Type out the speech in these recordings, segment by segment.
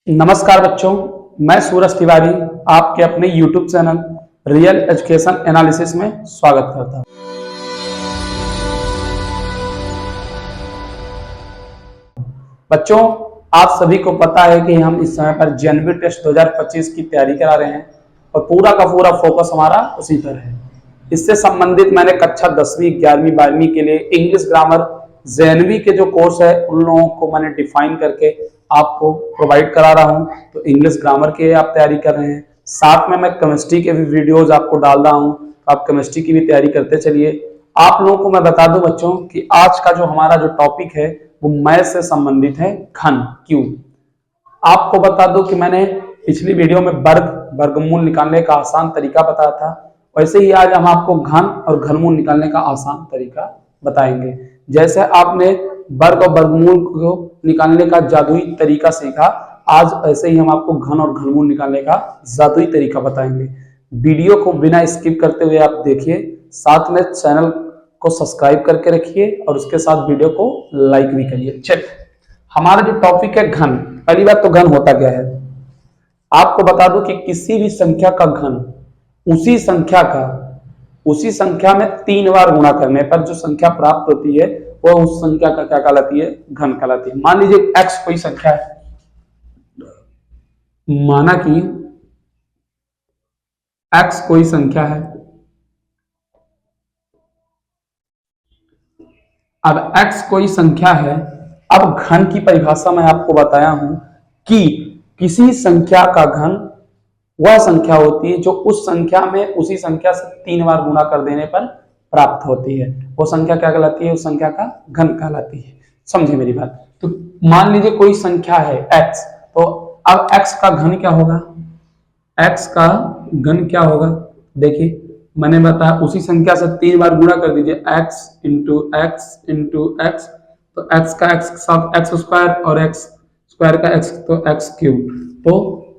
नमस्कार बच्चों, मैं सूरज तिवारी आपके अपने YouTube channel real education analysis में स्वागत करता हूं। बच्चों, आप सभी को पता है कि हम इस समय पर जेएनवी टेस्ट 2025 की तैयारी करा रहे हैं और पूरा का पूरा फोकस हमारा उसी पर है। इससे संबंधित मैंने कक्षा 10वीं 11वीं 12वीं के लिए इंग्लिश ग्रामर जेएनवी के जो कोर्स है उन लोगों को मैंने डिफाइन करके आपको प्रोवाइड करा रहा हूं। तो इंग्लिश ग्रामर के आप तैयारी कर रहे हैं, साथ में मैं केमिस्ट्री के भी वीडियोज आपको डाल रहा हूं, तो आप केमिस्ट्री की भी तैयारी करते चलिए। आप लोगों को मैं बता दूं बच्चों कि आज का जो हमारा जो टॉपिक है वो मैथ से संबंधित है, घन क्यूब। आपको बता दूं कि मैंने पिछली वीडियो में वर्गमूल निकालने का आसान तरीका बताया था, वैसे ही आज हम आपको घन और घनमूल निकालने का आसान तरीका बताएंगे। जैसे आपने वर्ग और वर्गमूल को निकालने का जादुई तरीका सीखा, आज ऐसे ही हम आपको घन और घनमूल निकालने का जादुई तरीका बताएंगे। वीडियो को बिना स्किप करते हुए आप देखिए, साथ में चैनल को सब्सक्राइब करके रखिए और उसके साथ वीडियो को लाइक भी करिए। चलिए, हमारा जो टॉपिक है घन। पहली बात तो घन होता क्या है, आपको बता दूं कि किसी भी संख्या का घन उसी संख्या में 3 बार गुणा करने पर जो संख्या प्राप्त होती है वो उस संख्या का क्या कहलाती है, घन कहलाती है। मान लीजिए x कोई संख्या है, माना कि x कोई संख्या है। अब x कोई संख्या है, अब घन की परिभाषा मैं आपको बताया हूं कि किसी संख्या का घन वह संख्या होती है जो उस संख्या में उसी संख्या से 3 बार गुणा कर देने पर प्राप्त होती है। वो संख्या क्या कहलाती है, उस संख्या का घन कहलाती है। समझिए मेरी बात। तो मान लीजिए कोई संख्या है x, तो अब x का घन क्या होगा, x का घन क्या होगा, देखिए मैंने बताया उसी संख्या से 3 बार गुणा कर दीजिए, x into x into x, तो x का x साथ x स्क्वायर और x स्क्वायर का x, तो x क्यूब, तो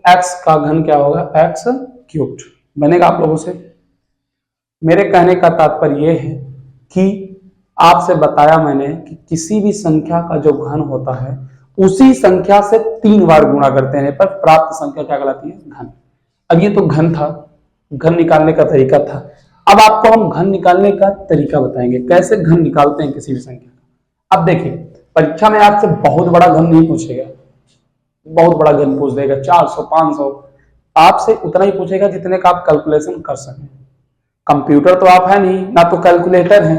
x का घन क्या होगा, x क्यूब बनेगा। आप लोगों से मेरे कहने का तात्पर्य यह है कि आपसे बताया मैंने कि किसी भी संख्या का जो घन होता है उसी संख्या से 3 बार गुणा करते हैं पर प्राप्त संख्या क्या कहलाती है, घन। अब ये तो घन था, घन निकालने का तरीका था। अब आपको हम घन निकालने का तरीका बताएंगे, कैसे घन निकालते हैं किसी भी संख्या का। अब देखिए, परीक्षा में आपसे बहुत बड़ा घन नहीं पूछेगा, बहुत बड़ा घन पूछ देगा 400 500, आपसे उतना ही पूछेगा जितने का आप कैलकुलेशन कर सकें। कंप्यूटर तो आप है नहीं, ना तो कैलकुलेटर है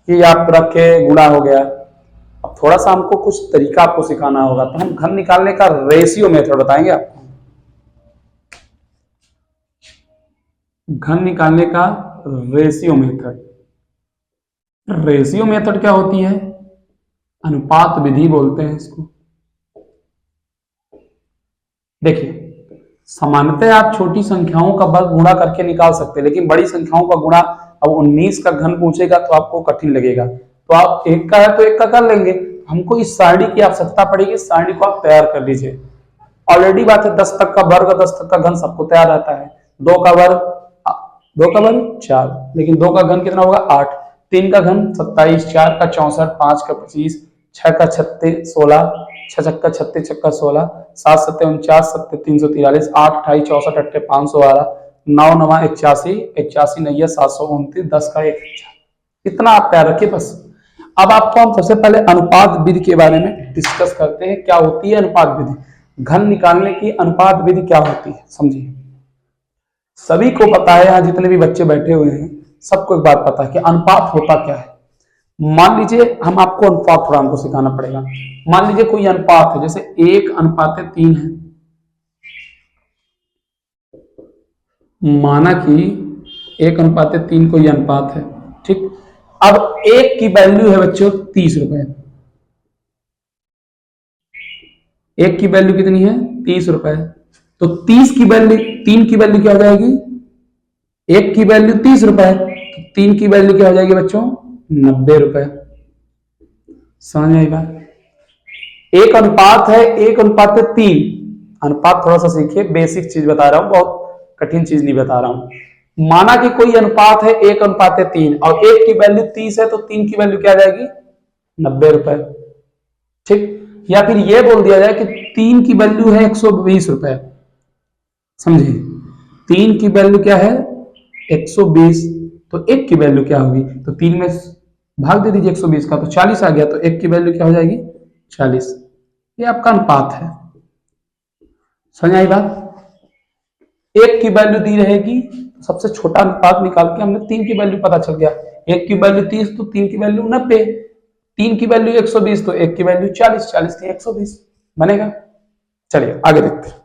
कि आप रख के गुणा हो गया। अब थोड़ा सा हमको कुछ तरीका आपको सिखाना होगा, तो हम घन निकालने का रेशियो मेथड बताएंगे आपको। घन निकालने का रेशियो मेथड, रेशियो मेथड क्या होती है, अनुपात विधि बोलते हैं इसको। देखिए, सामान्यतः आप छोटी संख्याओं का वर्ग गुणा करके निकाल सकते हैं, लेकिन बड़ी संख्याओं का गुणा, अब 19 का घन पूछेगा तो आपको कठिन लगेगा। तो आप एक का है तो एक का कर लेंगे, हमको इस सारणी की आवश्यकता पड़ेगी, सारणी को आप तैयार कर लीजिए। ऑलरेडी बात है 10 तक का वर्ग और 10 तक का घन सबको तैयार रहता है। 2 का वर्ग 4, लेकिन 2 का घन कितना होगा 8, 3 का घन 27, 4 का 64, 5 का 25, 6 का 36, 16, 6 छक्का 36 छक्का 16, 7 सत्ते 49, 7 343, 8 28 64 8 512, 9 9 81, 81 9 729, 10 का 1, इतना आप तैयार रखिए बस। अब आपको हम सबसे पहले अनुपात विधि के बारे में डिस्कस करते हैं। क्या होती है अनुपात विधि, घन निकालने की अनुपात विधि क्या होती है, समझिए। सभी को पता है, यहाँ जितने भी बच्चे बैठे हुए हैं सबको एक बात पता है कि अनुपात होता क्या है। मान लीजिए हम आपको अनुपात थोड़ा हमको सिखाना पड़ेगा। मान लीजिए कोई अनुपात है, जैसे 1:3 है, माना कि 1:3 कोई अनुपात है, ठीक। अब 1 की वैल्यू है बच्चों 30 रुपए, 1 की वैल्यू कितनी है 30 रुपए, तो 30 की वैल्यू 3 की वैल्यू क्या हो जाएगी, 1 की वैल्यू 30 रुपए, तो 3 की वैल्यू क्या हो जाएगी बच्चों 90 रुपए। समझ में आई बात। एक अनुपात है 1:3, अनुपात थोड़ा सा सीखिए, बेसिक चीज बता रहा हूं, बहुत कठिन चीज नहीं बता रहा हूं। माना कि कोई अनुपात है 1:3 और 1 की वैल्यू 30 है, तो 3 की वैल्यू क्या आ जाएगी 90 रुपए, ठीक। या फिर ये बोल दिया जाए कि 3 की वैल्यू है 120 रुपए, समझे, 3 की वैल्यू क्या है 120, तो 1 की वैल्यू क्या होगी, तो 3 में भाग दे दीजिए 120 का, तो 40 आ गया, तो 1 की वैल्यू क्या हो जाएगी 40। ये आपका अनुपात है, समझ आई बात। 1 की वैल्यू दी रहेगी, सबसे छोटा अनुपात निकाल के हमने 3 की वैल्यू पता चल गया, 1 की वैल्यू 30 तो 3 की वैल्यू 90, 3 की वैल्यू 120 तो 1 की वैल्यू 40, 40 थी 120 बनेगा। चलिए आगे देखते हैं।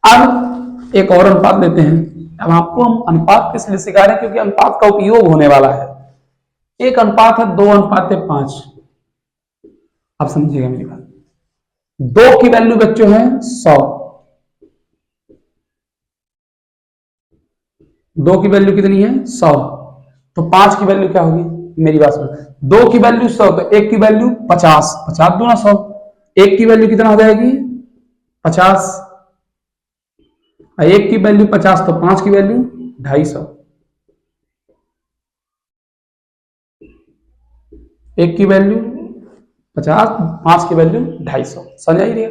अब एक और अनुपात लेते हैं। अब आपको हम अनुपात किस लिए सिखा रहे हैं, क्योंकि अनुपात का उपयोग होने वाला है। एक अनुपात है 2:5। आप समझिएगा मेरी बात। 2 की वैल्यू बच्चों है 100, 2 की वैल्यू कितनी है 100, तो 5 की वैल्यू क्या होगी, मेरी बात सुनो, 2 की वैल्यू 100 तो 1 की वैल्यू 50, 50 दूना 100, 1 की वैल्यू कितना हो जाएगी 50, 1 की वैल्यू 50 तो 5 की वैल्यू 250, 1 की वैल्यू 50, 5 की वैल्यू 250, समझ आई रही है।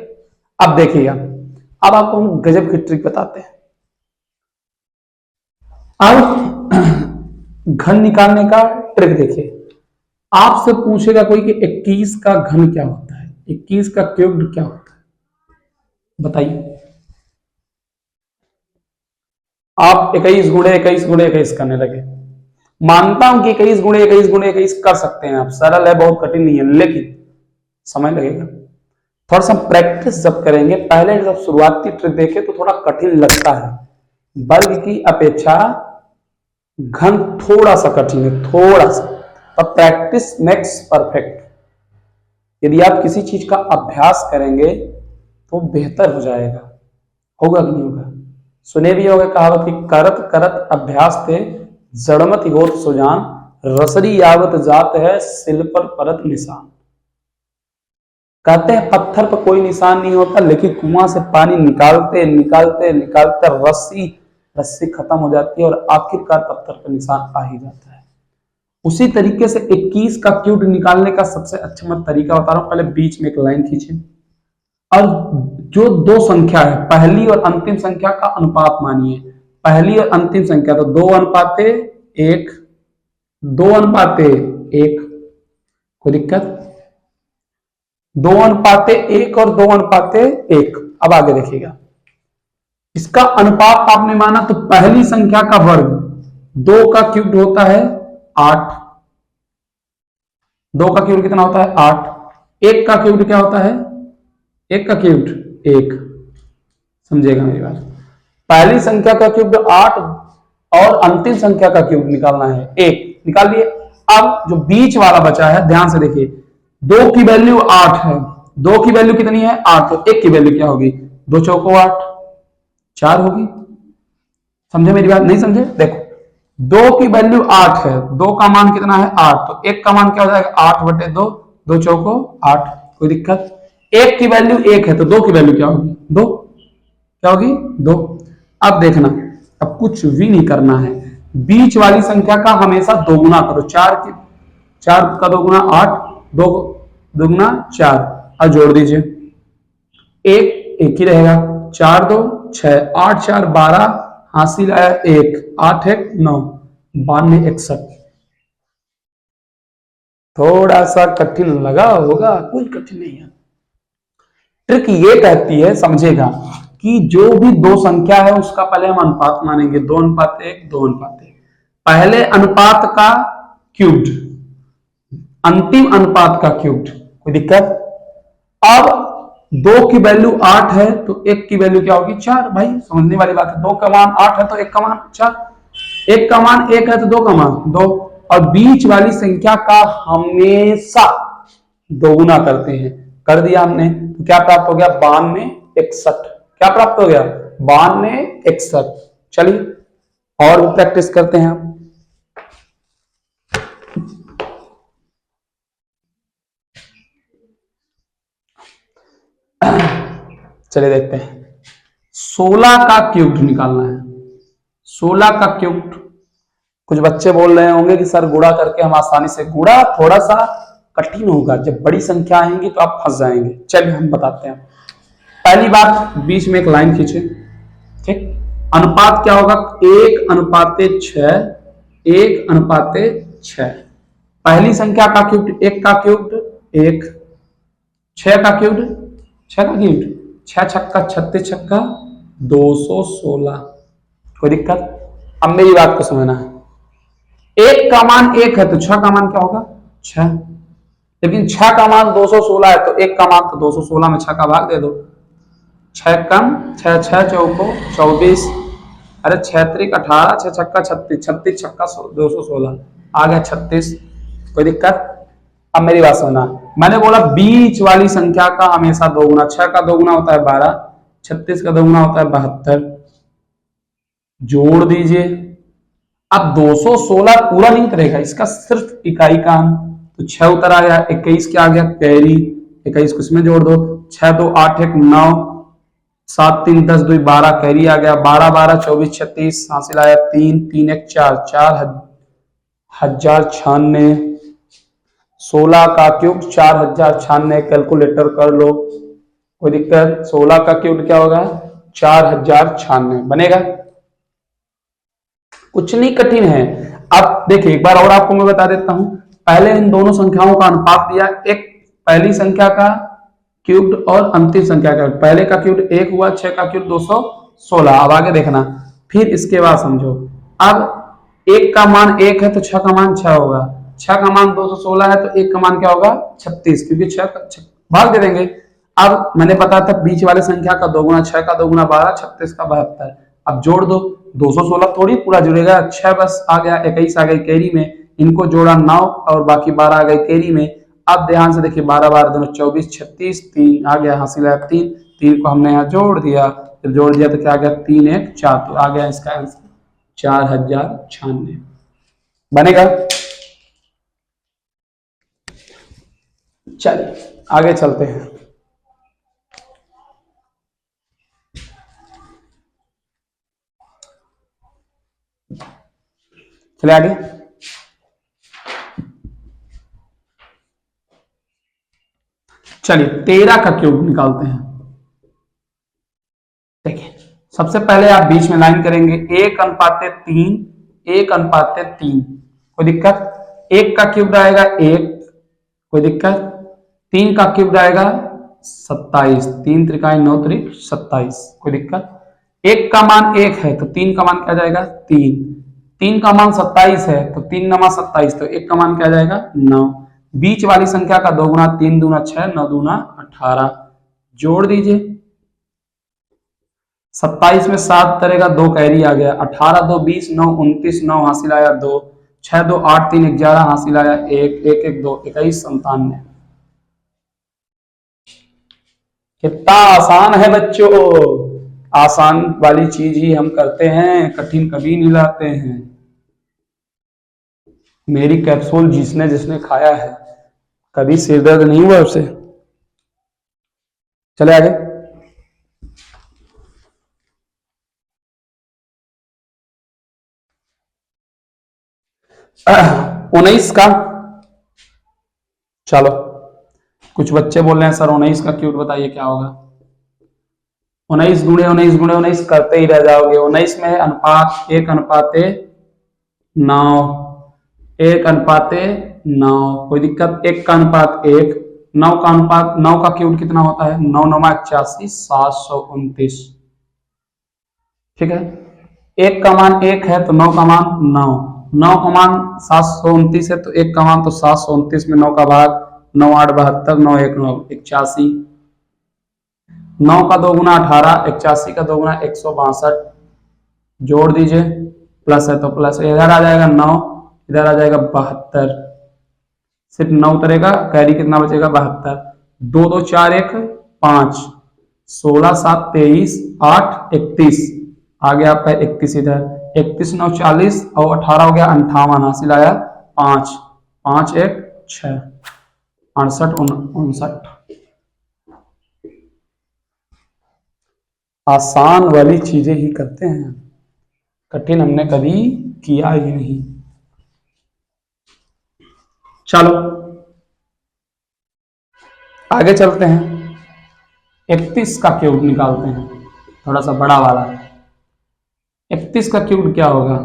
अब देखिएगा, अब आपको हम गजब की ट्रिक बताते हैं। अब घन निकालने का ट्रिक देखिए, आपसे पूछेगा कोई कि 21 का घन क्या होता है, 21 का क्यूब्ड क्या होता है, बताइए। आप 21 गुणे 21 गुणे 21 करने लगे, मानता हूं कि 21 गुणे 21 गुणे 21 कर सकते हैं आप, सरल है, बहुत कठिन नहीं है, लेकिन समय लगेगा। थोड़ा सा प्रैक्टिस जब करेंगे, पहले जब शुरुआती ट्रिक देखे तो थोड़ा कठिन लगता है, वर्ग की अपेक्षा घन थोड़ा सा कठिन है, थोड़ा सा, पर प्रैक्टिस मेक्स परफेक्ट। यदि आप किसी चीज का अभ्यास करेंगे तो बेहतर हो जाएगा, होगा कि नहीं होगा। सुने भी होगा कहावत कि करत करत अभ्यास थे जड़मत होत सुजान, रसरी यावत जात है सिल पर परत निशान। कहते हैं पत्थर पर कोई निशान नहीं होता, लेकिन कुआं से पानी निकालते निकालते निकालते रस्सी रस्सी खत्म हो जाती है और आखिरकार पत्थर पर निशान आ ही जाता है। उसी तरीके से 21 का क्यूब निकालने का सबसे अच्छा मैं तरीका बता रहा हूं। पहले बीच में एक लाइन खींचे और जो दो संख्या है, पहली और अंतिम संख्या का अनुपात मानिए, पहली और अंतिम संख्या, तो 2:1, 2:1, कोई दिक्कत, 2:1 और 2:1। अब आगे देखिएगा, इसका अनुपात आपने माना तो पहली संख्या का वर्ग 2 का क्यूब होता है 8, 2 का क्यूब कितना होता है 8, 1 का क्यूब क्या होता है, 1 का क्यूब 1, समझेगा मेरी बात। पहली संख्या का क्यूब 8 और अंतिम संख्या का क्यूब निकालना है 1, निकाल लिए। अब जो बीच वाला बचा है ध्यान से देखिए, 2 की वैल्यू 8 है, 2 की वैल्यू कितनी है 8, तो 1 की वैल्यू क्या होगी, 2 चौको 8, 4 होगी। समझे मेरी बात, नहीं समझे, देखो 2 की वैल्यू 8 है, 2 का मान कितना है 8, तो 1 का मान क्या हो जाएगा 8/2, 2 चौको 8, कोई दिक्कत। 1 की वैल्यू 1 है तो 2 की वैल्यू क्या होगी 2, क्या होगी 2। अब देखना, अब कुछ भी नहीं करना है, बीच वाली संख्या का हमेशा दोगुना करो, 4 का दोगुना 8, 2 दोगुना 4, और जोड़ दीजिए, एक ही रहेगा, 4 2 6, 8 4 12, हासिल आया 1, 8 1 9, 92 61। थोड़ा सा कठिन लगा होगा, कोई कठिन नहीं है। ट्रिक ये कहती है, समझेगा, कि जो भी दो संख्या है उसका पहले हम अनुपात मानेंगे, 2:1, 2:1, पहले अनुपात का क्यूब्ड, अंतिम अनुपात का क्यूब्ड, कोई दिक्कत। अब 2 की वैल्यू 8 है तो 1 की वैल्यू क्या होगी 4, भाई समझने वाली बात है, 2 का मान 8 है तो 1 का मान 4, 1 का मान 1 है तो 2 का मान 2, और बीच वाली संख्या का हमेशा दोगुना करते हैं, कर दिया हमने, तो क्या प्राप्त हो गया 92 61, क्या प्राप्त हो गया 92 61। चलिए और भी प्रैक्टिस करते हैं हम। चलिए देखते हैं, 16 का क्यूब निकालना है, 16 का क्यूब। कुछ बच्चे बोल रहे होंगे कि सर गुणा करके हम आसानी से, गुणा थोड़ा सा कठिन होगा। जब बड़ी संख्या आएंगी तो आप फंस जाएंगे। चलिए हम बताते हैं। पहली बात, बीच में एक लाइन खींचे, ठीक। अनुपात क्या होगा? 1:6, 1:6। पहली संख्या का क्यूब 1 का क्यूब 1, 6 का क्यूब 6 का क्यूब 6 छक्का 36 छक्का 216। कोई दिक्कत? अब मेरी बात को समझना है। 1 का मान 1 है तो 6 का मान क्या होगा? 6। लेकिन 6 का मान 216 है तो 1 का मान तो 216 में 6 का भाग दे दो। 6 कम 6 6 चौको 24, अरे 6 त्रिक 18, 6 छक्का 36, 36 छक्का 216 आ गया 36। कोई दिक्कत? अब मेरी बात सुनना, मैंने बोला बीच वाली संख्या का हमेशा दोगुना। 6 का दोगुना होता है 12, 36 का दोगुना होता है 72। जोड़ दीजिए। अब 216 पूरा नहीं करेगा, इसका सिर्फ इकाई काम। तो 6 उतर आ गया, 21 क्या आ गया? कैरी। 21 को इसमें जोड़ दो। 6 2 8 1 9, 7 3 10 2 12 कैरी आ गया। 12 12 24 36 हासिल आया 3 3 1 4 4096। 16 का क्यूब 4096, कैलकुलेटर कर लो। कोई दिक्कत? 16 का क्यूब क्या होगा? 4096 बनेगा। कुछ नहीं कठिन है। अब देखिए एक बार और आपको मैं बता देता हूं। पहले इन दोनों संख्याओं का अनुपात दिया, एक पहली संख्या का क्यूब और अंतिम संख्या का। पहले का क्यूब 1 हुआ, 6 का क्यूब 216। अब आगे देखना, फिर इसके बाद समझो। अब 1 का मान 1 है तो 6 का मान 6 होगा। 6 का मान 216 है तो 1 का मान क्या होगा? 36, क्योंकि 6 भाग दे देंगे। अब मैंने बताया था बीच वाले संख्या का दोगुना, 6 का दोगुना 12, 36 का 72। अब जोड़ दो। 216 थोड़ी पूरा जुड़ेगा, 6 बस आ गया, 21 आ गई कैरी में, इनको जोड़ा 9 और बाकी 12 आ गई कैरी में। अब ध्यान से देखिए, 12 12 दोनों 24 36, 3 आ गया, हासिल है 3। 3 को हमने यहाँ जोड़ दिया, जब जोड़ दिया तो क्या आ गया? 3 1 4, तो आ गया इसका आंसर 4096 बनेगा। चलिए आगे चलते हैं। चले आगे। चलिए 13 का क्यूब निकालते हैं। देखिए सबसे पहले आप बीच में लाइन करेंगे, 1:3, 1:3। कोई दिक्कत? 1 का क्यूब आएगा 1, कोई दिक्कत? 3 का क्यूब आएगा 27, 3 त्रिकाई 9 त्रिक 27। कोई दिक्कत? 1 का मान 1 है तो 3 का मान क्या जाएगा? 3। 3 का मान 27 है तो 3 नमा 27, तो 1 का मान क्या जाएगा? 9। बीच वाली संख्या का दोगुना, 3 दूना 6, 9 दूना 18। जोड़ दीजिए। 27 में 7 तरेगा, 2 कैरी आ गया। 18 2 20, 9 29, 9 हासिल आया 2। 6 2 8 3 11 हासिल आया 1, 1 1 2 21 97। कितना आसान है बच्चों। आसान वाली चीज ही हम करते हैं, कठिन कभी नहीं लाते हैं। मेरी कैप्सूल जिसने जिसने खाया है कभी सिर दर्द नहीं हुआ उसे। चले आगे। उन्नीस का, चलो कुछ बच्चे बोल रहे हैं सर 19 का क्यूब बताइए क्या होगा। 19 गुणे 19 गुणे 19 करते ही रह जाओगे। 19 में है अनुपात 1:9, 1:9। कोई दिक्कत? 1 का अनुपात 1, 9 का अनुपात, 9 का क्यूब कितना होता है? 9 9 81, 729। ठीक है, 1 का मान 1 है तो 9 का मान 9, 9 का मान 729 है तो 1 का मान तो 729 में 9 का भाग, 9 8 72, 9 1 9 81। 9 का दोगुना 18, 81 का दोगुना 162। जोड़ दीजिए, प्लस है तो प्लस, इधर आ जाएगा 9, इधर आ जाएगा 72। सिर्फ 9 उतरेगा, कैरी कितना बचेगा? 72। 2 2 4 1 5, 16 7 23, 8 31 आ गया आपका 31। इधर 31 9 40 और 18 हो गया 58, हासिल आया 5 5 1 6 68 59। आसान वाली चीजें ही करते हैं, कठिन हमने कभी किया ही नहीं। चलो आगे चलते हैं, 31 का क्यूब निकालते हैं, थोड़ा सा बड़ा वाला। 31 का क्यूब क्या होगा?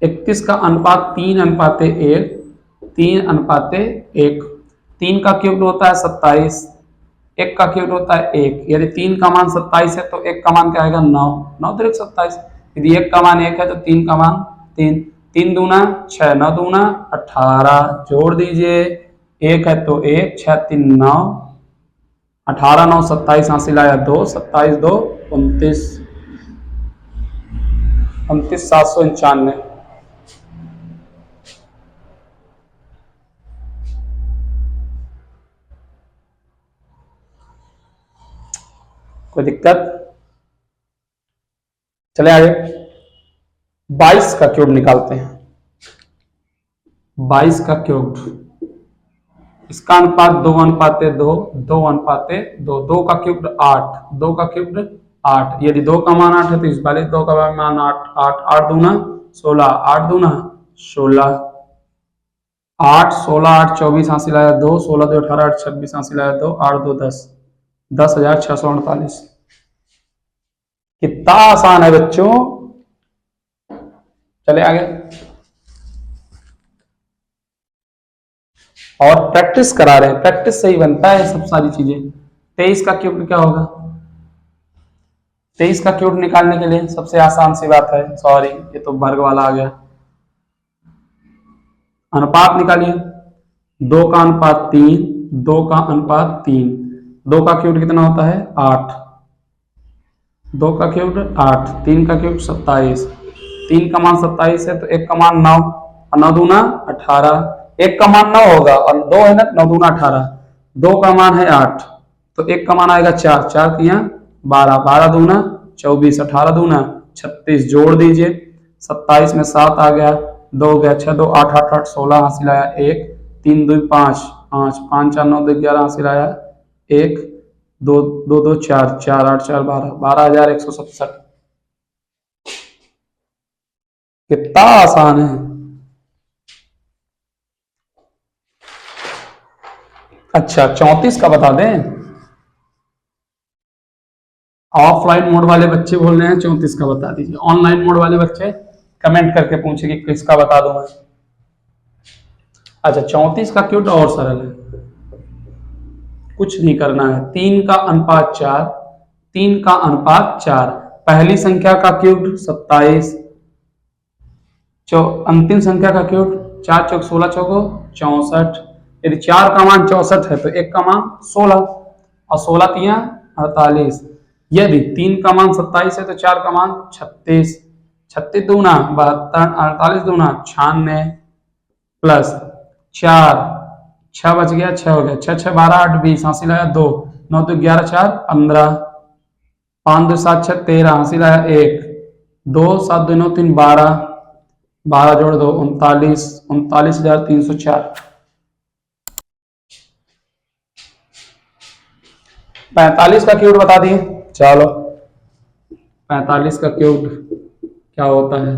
31 का अनुपात 3:1, 3:1। 3 का क्यूब होता है 27, 1 का क्यूब होता है 1। यदि 3 का मान 27 है तो 1 का मान क्या आएगा? 9, 9 3 27। यदि 1 का मान 1 है तो 3 का मान 3, 3 दूना 6, 9 दूना 18, जोड़ दीजिए, 1 है तो 1, 6 3 9, 18 9 27, हासिल आया 2, 27 2 29, 29,791। कोई दिक्कत? चले आगे, 22 का क्यूब निकालते हैं। 22 का क्यूब, इसका अनुपात 2:2, 2:2, 2 का क्यूब 8, 2 का क्यूब 8। यदि 2 का मान 8 है तो इस वाले 2 का मान 8, 8 8 दूना 16, 8 दूना 16, 8 16 8 24, हासिल आया 2, 16 2 18, 8 26, हासिल आया 2, 8 2 10, 10,648। कितना आसान है बच्चों। चले आगे, और प्रैक्टिस करा रहे हैं, प्रैक्टिस से ही बनता है सब सारी चीजें। 23 का क्यूब क्या होगा? 23 का क्यूब निकालने के लिए सबसे आसान सी बात है, सॉरी ये तो वर्ग वाला आ गया। अनुपात निकालिए, 2 का अनुपात 3, 2 का अनुपात 3, 2 का क्यूब कितना होता है? 8, 2 का क्यूब 8, 3 का क्यूब 27, 3 का मान 27 है तो 1 का मान 9, 9 दूना 18, 1 का मान 9 होगा और 2 है ना, 9 दूना 18, 2 का मान है 8 तो 1 का मान आएगा 4, 4 किया 12, 12 दूना 24, 18 दूना 36, जोड़ दीजिए, 27 में 7 आ गया, 2 गया 6 2 8 8 8 16, हासिल आया 1, 3 2 5 5 5 4 9 2 11, हासिल आया 1, 2 2 2 4 4 8 4 12, 12,167। कितना आसान है। अच्छा 34 का बता दें। ऑफलाइन मोड वाले बच्चे बोल रहे हैं 34 का बता दीजिए, ऑनलाइन मोड वाले बच्चे कमेंट करके पूछे कि किसका बता दूं मैं। अच्छा 34 का क्यूब और सरल है, कुछ नहीं करना है, 3 का अनुपात 4, 3 का अनुपात 4, पहली संख्या का क्यूब 27, अंतिम संख्या का क्यूब 4 चौक 16 चौको 64। यदि 4 का मान 64 है तो 1 का मान 16 और 16 तिया 48। यदि 3 का मान 27 है तो 4 का मान 36, 36 दूना 72, 48 दूना 96, प्लस 4, 6 बच गया, 6 हो गया, 6 6 12 8 20, हासिल आया 2, 9 2 11 4 15, 5 2 7 6 13, हासिल आया 1, 2 7 2 9 3 12, 12 जोड़ दो 39, 39,304। 45 का क्यूब बता दिए, चलो 45 का क्यूब क्या होता है?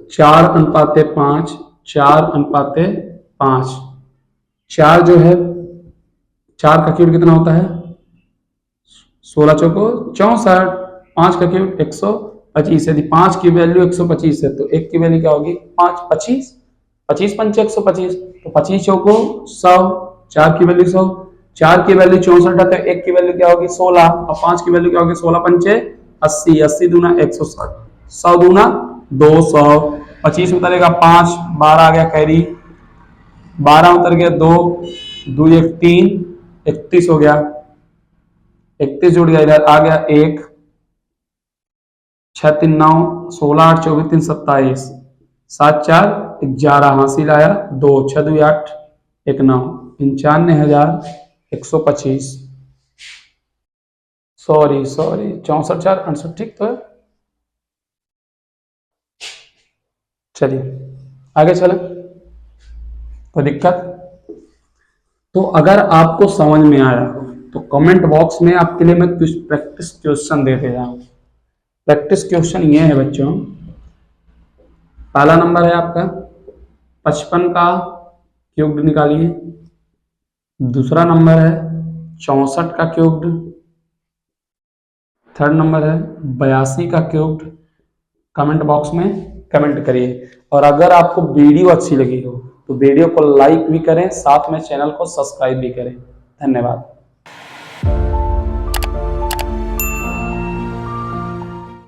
4:5, 4:5, 4 जो है, 4 का क्यूब कितना होता है? 16 चौको 64, 5 का क्यूब 125। यदि 5 की वैल्यू 125 है तो 1 की वैल्यू क्या होगी? 5 25, 25 पंचे 125, तो 25 चौको 100, 4 की वैल्यू 100, 4 की वैल्यू 64 है तो 1 की वैल्यू क्या होगी? 16, और 5 की वैल्यू क्या होगी? 16 पंचे 80, 80 दूना 160, 100 दूना 200, 25 उतरेगा 5, 12 आ गया कैरी, 12 उतर गया 2, 2 1 3, 31 हो गया, 31 जुड़ गया, इधर आ गया 1, 6 3 9 16 8 24 3 27, 7 4 11, हासिल आया 2, 6 2 8 1 9, 95,125। सॉरी सॉरी 64 4 68, ठीक तो है। चलिए आगे चले, कोई दिक्कत? तो अगर आपको समझ में आया हो तो कमेंट बॉक्स में आपके लिए मैं कुछ प्रैक्टिस क्वेश्चन दे दे रहा हूं। प्रैक्टिस क्वेश्चन ये है बच्चों, पहला नंबर है आपका 55 का क्यूब निकालिए, दूसरा नंबर है 64 का क्यूब्ड। थर्ड नंबर है 82 का क्यूब्ड। कमेंट बॉक्स में कमेंट करिए। और अगर आपको वीडियो अच्छी लगी हो तो वीडियो को लाइक भी करें, साथ में चैनल को सब्सक्राइब भी करें। धन्यवाद।